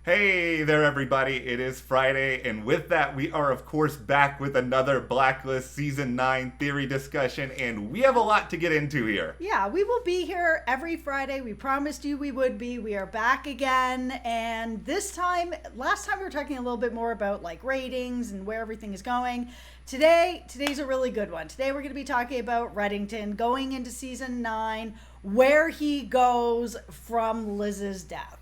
Hey there, everybody. It is Friday, and with that, we are, of course, back with another Blacklist Season 9 theory discussion, and we have a lot to get into here. Yeah, we will be here every Friday. We promised you we would be. We are back again. And this time, last time we were talking a little bit more about like ratings and where everything is going. Today's a really good one. Today we're going to be talking about Reddington going into season 9, where he goes from Liz's death.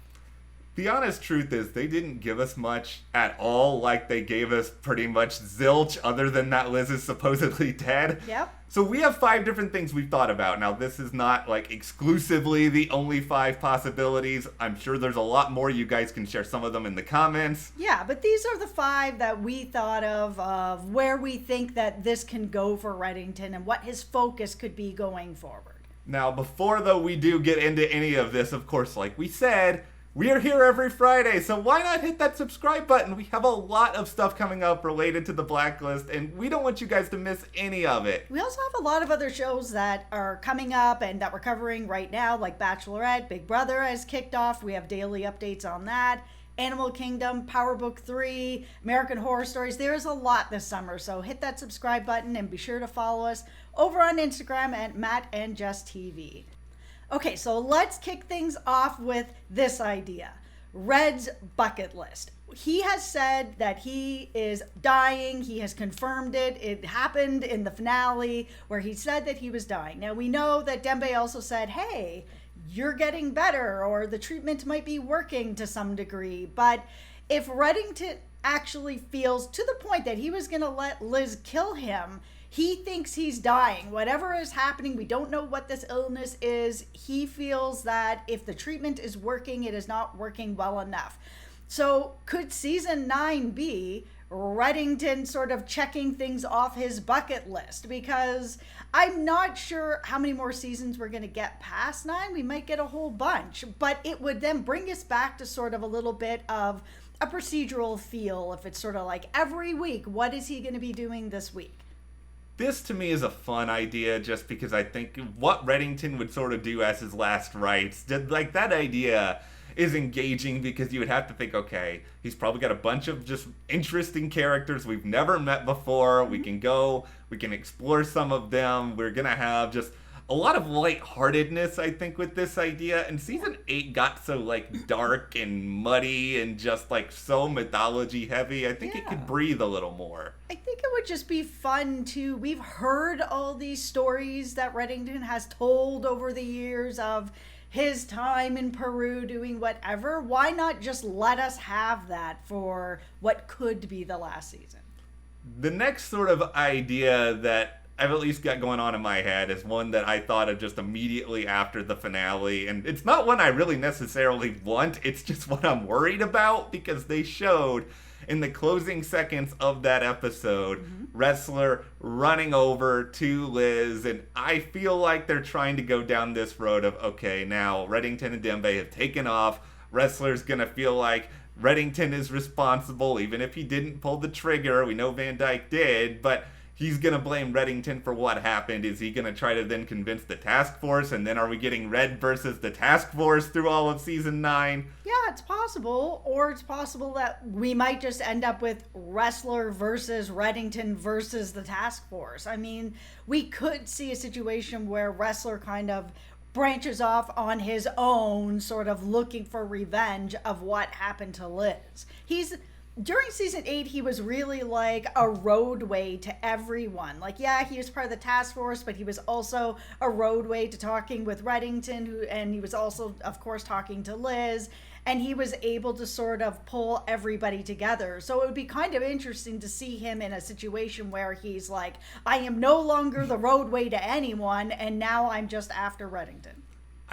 The honest truth is, they didn't give us much at all, like they gave us pretty much zilch, other than that Liz is supposedly dead. Yep. So we have 5 different things we've thought about. Now, this is not, like, exclusively the only 5 possibilities. I'm sure there's a lot more. You guys can share some of them in the comments. Yeah, but these are the 5 that we thought of where we think that this can go for Reddington and what his focus could be going forward. Now, before, though, we do get into any of this, of course, like we said, we are here every Friday, so why not hit that subscribe button? We have a lot of stuff coming up related to the Blacklist, and we don't want you guys to miss any of it. We also have a lot of other shows that are coming up and that we're covering right now, like Bachelorette, Big Brother has kicked off. We have daily updates on that. Animal Kingdom, Power Book 3, American Horror Stories. There's a lot this summer, so hit that subscribe button and be sure to follow us over on Instagram at Matt and Jess TV. Okay, so let's kick things off with this idea. Red's bucket list. He has said that he is dying. He has confirmed it. It happened in the finale where he said that he was dying. Now, we know that Dembe also said, hey, you're getting better, or the treatment might be working to some degree. But if Reddington actually feels to the point that he was going to let Liz kill him, he thinks he's dying. Whatever is happening, we don't know what this illness is. He feels that if the treatment is working, it is not working well enough. So could season 9 be Reddington sort of checking things off his bucket list? Because I'm not sure how many more seasons we're going to get past 9. We might get a whole bunch. But it would then bring us back to sort of a little bit of a procedural feel. If it's sort of like every week, what is he going to be doing this week? This, to me, is a fun idea just because I think what Reddington would sort of do as his last rites, like, that idea is engaging because you would have to think, okay, he's probably got a bunch of just interesting characters we've never met before. We can go, we can explore some of them. We're going to have just a lot of lightheartedness, I think, with this idea. And season 8 got so, like, dark and muddy and just, like, so mythology heavy. I think it could breathe a little more. I think it would just be fun to, we've heard all these stories that Reddington has told over the years of his time in Peru doing whatever. Why not just let us have that for what could be the last season? The next sort of idea that I've at least got going on in my head is one that I thought of just immediately after the finale, and it's not one I really necessarily want, it's just what I'm worried about, because they showed in the closing seconds of that episode, Wrestler running over to Liz, and I feel like they're trying to go down this road of, okay, now Reddington and Dembe have taken off, Wrestler's gonna feel like Reddington is responsible, even if he didn't pull the trigger. We know Van Dyke did, but he's going to blame Reddington for what happened. Is he going to try to then convince the task force? And then are we getting Red versus the task force through all of season 9? Yeah, it's possible. Or it's possible that we might just end up with Wrestler versus Reddington versus the task force. I mean, we could see a situation where Wrestler kind of branches off on his own, sort of looking for revenge of what happened to Liz. During season 8, he was really like a roadway to everyone. Like, yeah, he was part of the task force, but he was also a roadway to talking with Reddington, and he was also, of course, talking to Liz, and he was able to sort of pull everybody together. So it would be kind of interesting to see him in a situation where he's like, I am no longer the roadway to anyone, and now I'm just after Reddington.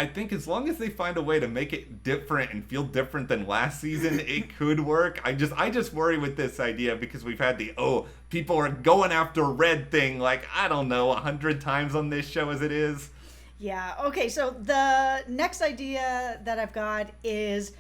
I think as long as they find a way to make it different and feel different than last season, it could work. I just worry with this idea because we've had the, people are going after Red thing, like, I don't know, 100 times on this show as it is. Yeah, okay, so the next idea that I've got is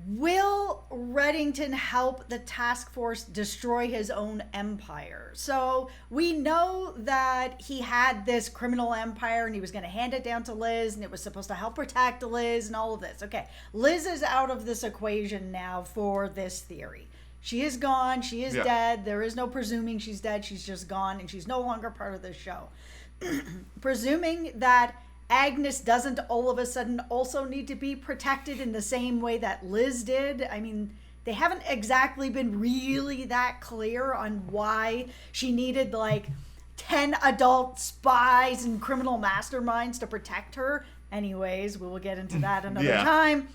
Will Reddington help the task force destroy his own empire? So we know that he had this criminal empire and he was going to hand it down to Liz and it was supposed to help protect Liz and all of this. Okay, Liz is out of this equation now for this theory. She is gone. She is dead. There is no presuming she's dead. She's just gone and she's no longer part of this show. Presuming that Agnes doesn't all of a sudden also need to be protected in the same way that Liz did. I mean, they haven't exactly been really that clear on why she needed like 10 adult spies and criminal masterminds to protect her. Anyways, we will get into that another time.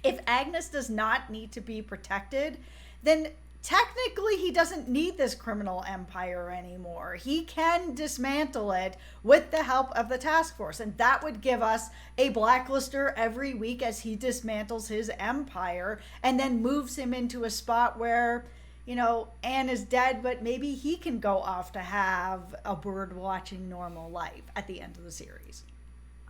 If Agnes does not need to be protected, then technically he doesn't need this criminal empire anymore. He can dismantle it with the help of the task force, and that would give us a Blacklister every week as he dismantles his empire and then moves him into a spot where, you know, Anne is dead, but maybe he can go off to have a bird watching normal life at the end of the series.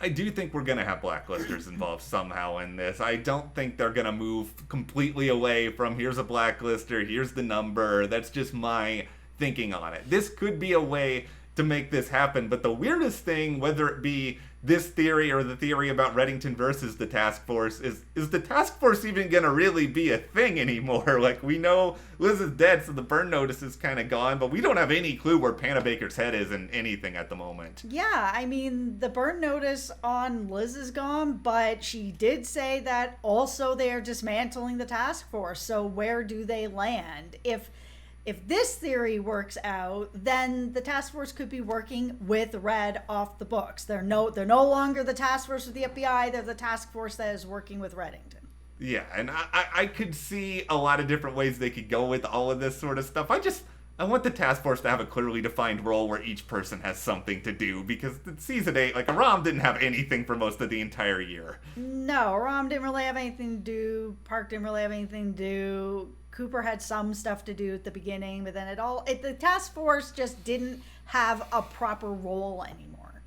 I do think we're going to have Blacklisters involved somehow in this. I don't think they're going to move completely away from here's a Blacklister, here's the number. That's just my thinking on it. This could be a way to make this happen, but the weirdest thing, whether it be this theory or the theory about Reddington versus the task force, is the task force even going to really be a thing anymore? Like, we know Liz is dead, so the burn notice is kind of gone, but we don't have any clue where Panabaker's head is in anything at the moment. Yeah, I mean, the burn notice on Liz is gone, but she did say that also they are dismantling the task force, so where do they land? If this theory works out, then the task force could be working with Red off the books. They're no longer the task force with the FBI. They're the task force that is working with Reddington. Yeah, and I could see a lot of different ways they could go with all of this sort of stuff. I want the task force to have a clearly defined role where each person has something to do, because season 8, like, Aram didn't have anything for most of the entire year. No, Aram didn't really have anything to do. Park didn't really have anything to do. Cooper had some stuff to do at the beginning, but then the task force just didn't have a proper role anymore.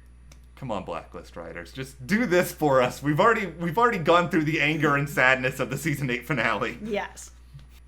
Come on, Blacklist writers, just do this for us. We've already gone through the anger and sadness of the season 8 finale. Yes.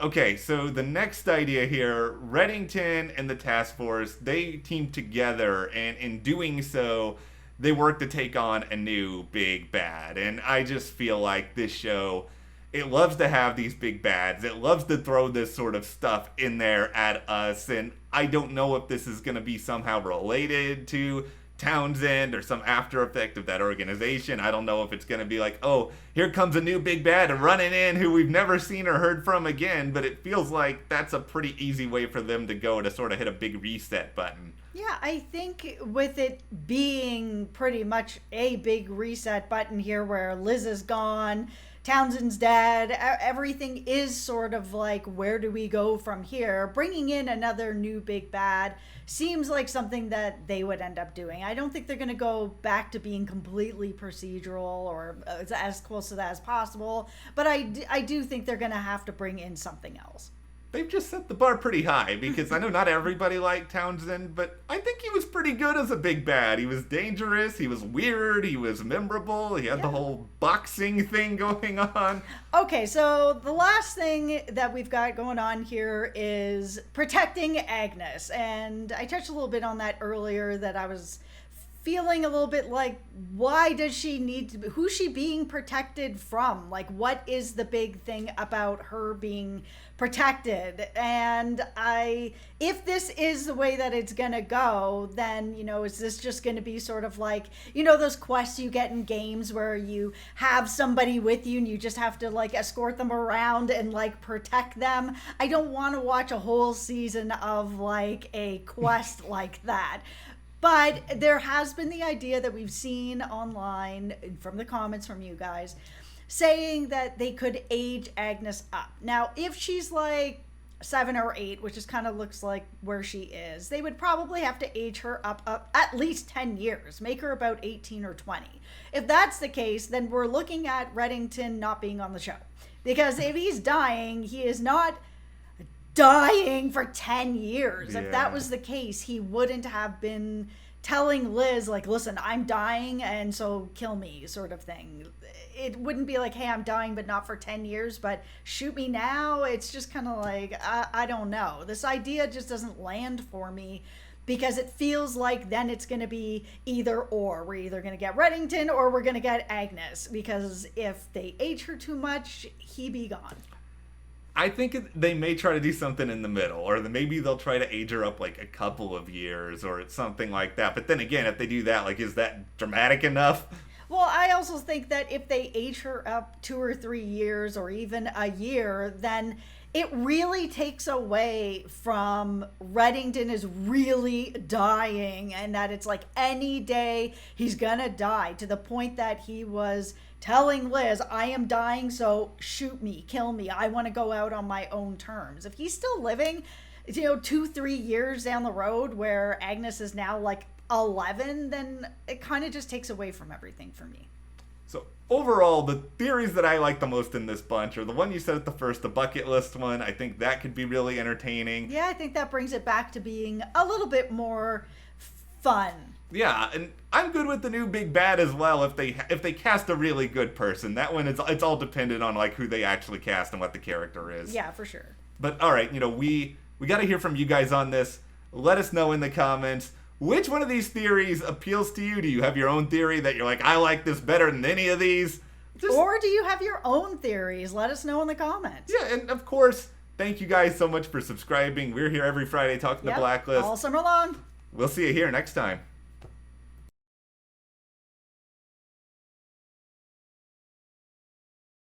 Okay, so the next idea here, Reddington and the task force, they team together, and in doing so, they work to take on a new big bad. And I just feel like this show, it loves to have these big bads. It loves to throw this sort of stuff in there at us, and I don't know if this is going to be somehow related to Townsend or some after effect of that organization. I don't know if it's going to be like, oh, here comes a new big bad running in who we've never seen or heard from again, but it feels like that's a pretty easy way for them to go to sort of hit a big reset button. Yeah, I think with it being pretty much a big reset button here where Liz is gone, Townsend's dead, everything is sort of like, where do we go from here? Bringing in another new big bad seems like something that they would end up doing. I don't think they're going to go back to being completely procedural or as close to that as possible, but I do think they're going to have to bring in something else. They've just set the bar pretty high, because I know not everybody liked Townsend, but I think he was pretty good as a big bad. He was dangerous, he was weird, he was memorable, he had the whole boxing thing going on. Okay, so the last thing that we've got going on here is protecting Agnes, and I touched a little bit on that earlier, that I was feeling a little bit like, why does she need to, who's she being protected from? Like, what is the big thing about her being protected? And if this is the way that it's gonna go, then, you know, is this just gonna be sort of like, you know, those quests you get in games where you have somebody with you and you just have to like escort them around and like protect them? I don't want to watch a whole season of like a quest like that. But there has been the idea that we've seen online from the comments from you guys saying that they could age Agnes up. Now, if she's like 7 or 8, which is kind of looks like where she is, they would probably have to age her up at least 10 years, make her about 18 or 20. If that's the case, then we're looking at Reddington not being on the show. Because if he's dying, he is not dying for 10 years. Yeah. If that was the case, he wouldn't have been telling Liz, like, listen, I'm dying, and so kill me, sort of thing. It wouldn't be like, hey, I'm dying, but not for 10 years, but shoot me now. It's just kind of like, I don't know. This idea just doesn't land for me, because it feels like then it's going to be either or. We're either going to get Reddington or we're going to get Agnes, because if they age her too much, he be gone. I think they may try to do something in the middle, or maybe they'll try to age her up like a couple of years or something like that. But then again, if they do that, like, is that dramatic enough? Well, I also think that if they age her up 2 or 3 years or even a year, then it really takes away from Reddington is really dying, and that it's like any day he's gonna die, to the point that he was telling Liz, I am dying, so shoot me, kill me. I want to go out on my own terms. If he's still living, 2-3 years down the road where Agnes is now like 11, then it kind of just takes away from everything for me. So overall, the theories that I like the most in this bunch are the one you said at the first, the bucket list one. I think that could be really entertaining. Yeah, I think that brings it back to being a little bit more fun. Yeah, and I'm good with the new big bad as well if they cast a really good person. That one, it's all dependent on like who they actually cast and what the character is. Yeah, for sure. But all right, we got to hear from you guys on this. Let us know in the comments. Which one of these theories appeals to you? Do you have your own theory that you're like, I like this better than any of these? Or do you have your own theories? Let us know in the comments. Yeah, and of course, thank you guys so much for subscribing. We're here every Friday talking the Blacklist. All summer long. We'll see you here next time.